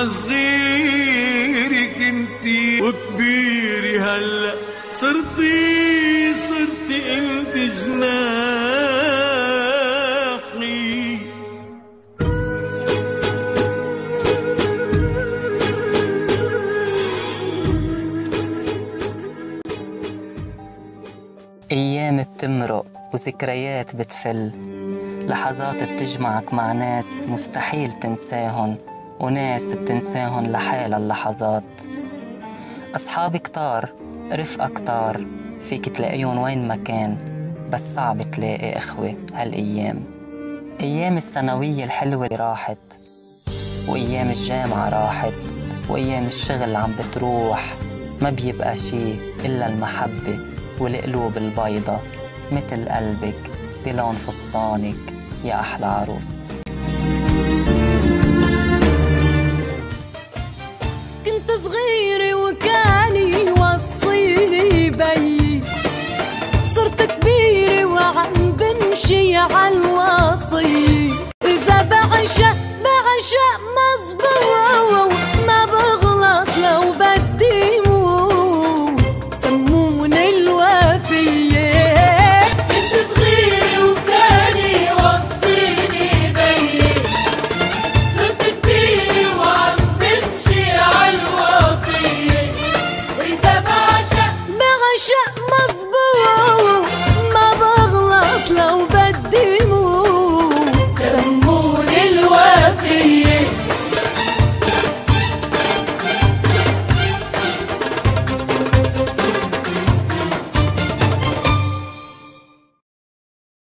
صغيري كنتي وكبيري هلا صرتي انت جناحي. أيام بتمرق وذكريات بتفل، لحظات بتجمعك مع ناس مستحيل تنساهن، وناس بتنساهن لحالها اللحظات. أصحاب كتار، رفقة كتار، فيك تلاقيهم وين ما كان، بس صعب تلاقي إخوة هالأيام. أيام الثانوية الحلوة راحت، وأيام الجامعة راحت، وأيام الشغل عم بتروح، ما بيبقى شي إلا المحبة والقلوب البيضة مثل قلبك بلون فستانك يا أحلى عروس. كنت صغيرة وكان يوصيني بيي، صرت كبيرة وعم بمشي عالوصية، إذا بعشق مظبوط ما بغلط لو بدي موت، سموني الوفية. كنت صغيرة وكان يوصيني بيي، صرت كبيرة وعم بمشي عالوصية، وإذا بعشق مظبوط